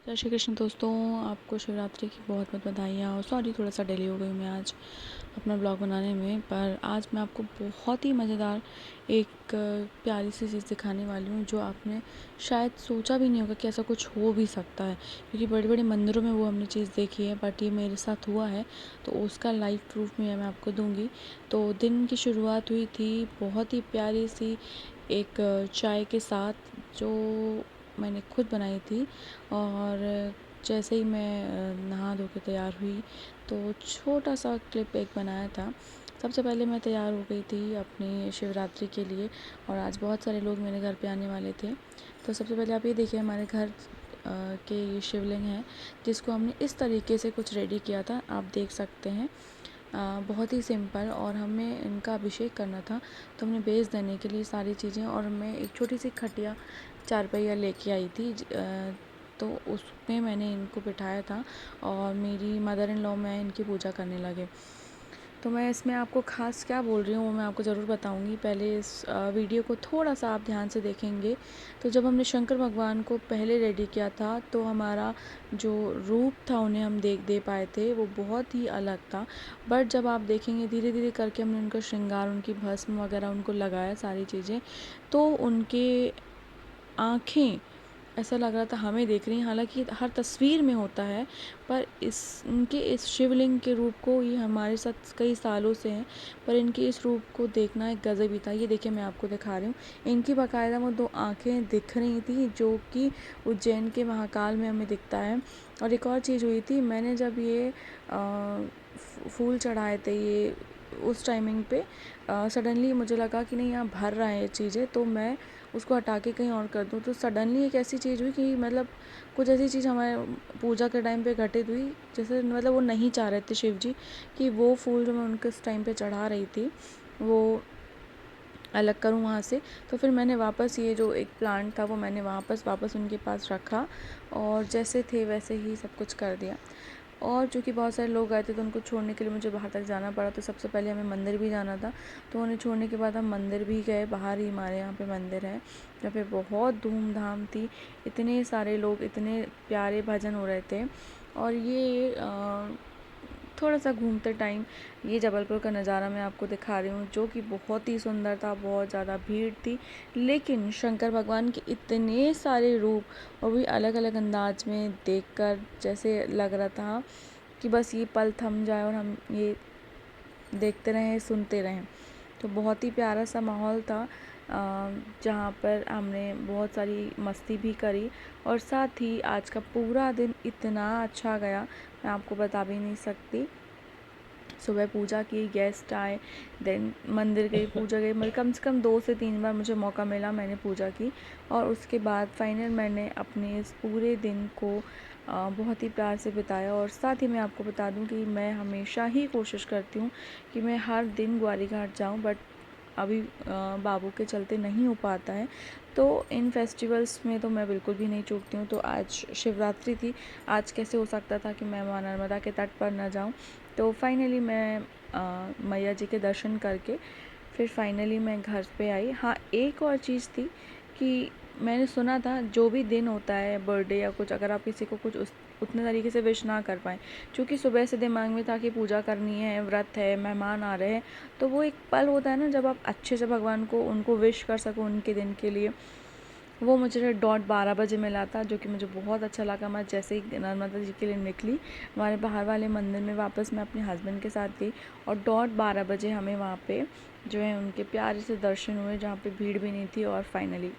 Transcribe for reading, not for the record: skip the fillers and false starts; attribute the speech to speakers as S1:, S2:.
S1: जय श्री कृष्ण दोस्तों, आपको शिवरात्रि की बहुत बहुत बधाइयाँ। और सॉरी थोड़ा सा डिले हो गई मैं आज अपना ब्लॉग बनाने में, पर आज मैं आपको बहुत ही मज़ेदार एक प्यारी सी चीज़ दिखाने वाली हूँ जो आपने शायद सोचा भी नहीं होगा कि ऐसा कुछ हो भी सकता है, क्योंकि बड़े बड़े मंदिरों में वो हमने चीज़ देखी है, बट ये मेरे साथ हुआ है तो उसका लाइव प्रूफ मैं आपको दूँगी। तो दिन की शुरुआत हुई थी बहुत ही प्यारी सी एक चाय के साथ, जो मैंने खुद बनाई थी। और जैसे ही मैं नहा धो के तैयार हुई तो छोटा सा क्लिप एक बनाया था। सबसे पहले मैं तैयार हो गई थी अपनी शिवरात्रि के लिए, और आज बहुत सारे लोग मेरे घर पे आने वाले थे। तो सबसे पहले आप ये देखिए, हमारे घर के ये शिवलिंग है जिसको हमने इस तरीके से कुछ रेडी किया था, आप देख सकते हैं। बहुत ही सिंपल, और हमें इनका अभिषेक करना था तो हमने बेस देने के लिए सारी चीज़ें, और मैं एक छोटी सी खटिया चारपहिया लेके आई थी। तो उसमें मैंने इनको बिठाया था और मेरी मदर इन लॉ मैं इनकी पूजा करने लगे। तो मैं इसमें आपको ख़ास क्या बोल रही हूँ वो मैं आपको ज़रूर बताऊँगी। पहले इस वीडियो को थोड़ा सा आप ध्यान से देखेंगे तो जब हमने शंकर भगवान को पहले रेडी किया था तो हमारा जो रूप था उन्हें हम दे पाए थे वो बहुत ही अलग था। बट जब आप देखेंगे धीरे धीरे करके हमने उनका श्रृंगार, उनकी भस्म वगैरह उनको लगाया सारी चीज़ें, तो उनके आँखें ऐसा लग रहा था हमें देख रही हैं। हालांकि हर तस्वीर में होता है, पर इनके इस शिवलिंग के रूप को ये हमारे साथ कई सालों से हैं, पर इनके इस रूप को देखना एक गज़ब ही था। ये देखिए मैं आपको दिखा रही हूँ, इनकी बाकायदा वो दो आँखें दिख रही थी जो कि उज्जैन के महाकाल में हमें दिखता है। और एक और चीज़ हुई थी, मैंने जब ये फूल चढ़ाए थे ये उस टाइमिंग पे सडनली मुझे लगा कि नहीं यहाँ भर रहा है ये चीज़ें, तो मैं उसको हटा के कहीं और कर दूँ। तो सडनली एक ऐसी चीज़ हुई कि मतलब कुछ ऐसी चीज़ हमारे पूजा के टाइम पे घटित हुई, जैसे मतलब वो नहीं चाह रहे थे शिव जी कि वो फूल जो मैं उनके उस टाइम पे चढ़ा रही थी वो अलग करूँ वहाँ से। तो फिर मैंने वापस ये जो एक प्लांट था वो मैंने वापस उनके पास रखा, और जैसे थे वैसे ही सब कुछ कर दिया। और चूँकि बहुत सारे लोग आए थे तो उनको छोड़ने के लिए मुझे बाहर तक जाना पड़ा, तो सबसे पहले हमें मंदिर भी जाना था। तो उन्हें छोड़ने के बाद हम मंदिर भी गए। बाहर ही हमारे यहाँ पे मंदिर है जहाँ पे बहुत धूमधाम थी, इतने सारे लोग, इतने प्यारे भजन हो रहे थे। और ये थोड़ा सा घूमते टाइम ये जबलपुर का नज़ारा मैं आपको दिखा रही हूँ जो कि बहुत ही सुंदर था। बहुत ज़्यादा भीड़ थी, लेकिन शंकर भगवान के इतने सारे रूप और भी अलग अलग अंदाज में देखकर जैसे लग रहा था कि बस ये पल थम जाए और हम ये देखते रहें, सुनते रहें। तो बहुत ही प्यारा सा माहौल था जहाँ पर हमने बहुत सारी मस्ती भी करी, और साथ ही आज का पूरा दिन इतना अच्छा गया मैं आपको बता भी नहीं सकती। सुबह पूजा की, गेस्ट आए, देन मंदिर गई, पूजा गई, मतलब कम से कम 2 से 3 बार मुझे मौका मिला, मैंने पूजा की। और उसके बाद फाइनल मैंने अपने इस पूरे दिन को बहुत ही प्यार से बिताया। और साथ ही मैं आपको बता दूं कि मैं हमेशा ही कोशिश करती हूँ कि मैं हर दिन ग्वारी घाट जाऊँ, बट अभी बाबू के चलते नहीं हो पाता है। तो इन फेस्टिवल्स में तो मैं बिल्कुल भी नहीं चूकती हूँ। तो आज शिवरात्रि थी, आज कैसे हो सकता था कि मैं माँ नर्मदा के तट पर न जाऊँ। तो फाइनली मैं मैया जी के दर्शन करके फिर फाइनली मैं घर पे आई। हाँ, एक और चीज़ थी कि मैंने सुना था जो भी दिन होता है बर्थडे या कुछ, अगर आप किसी को कुछ उतने तरीके से विश ना कर पाएँ, क्योंकि सुबह से दिमाग में था कि पूजा करनी है, व्रत है, मेहमान आ रहे हैं, तो वो एक पल होता है ना जब आप अच्छे से भगवान को उनको विश कर सको उनके दिन के लिए, वो मुझे डॉट 12 बजे मिला था, जो कि मुझे बहुत अच्छा लगा। मैं जैसे ही नर्मदा जी के लिए निकली हमारे बाहर वाले मंदिर में, वापस मैं अपने हस्बैंड के साथ गई, और डॉट 12 बजे हमें वहाँ पे जो है उनके प्यारे से दर्शन हुए जहाँ पे भीड़ भी नहीं थी। और फाइनली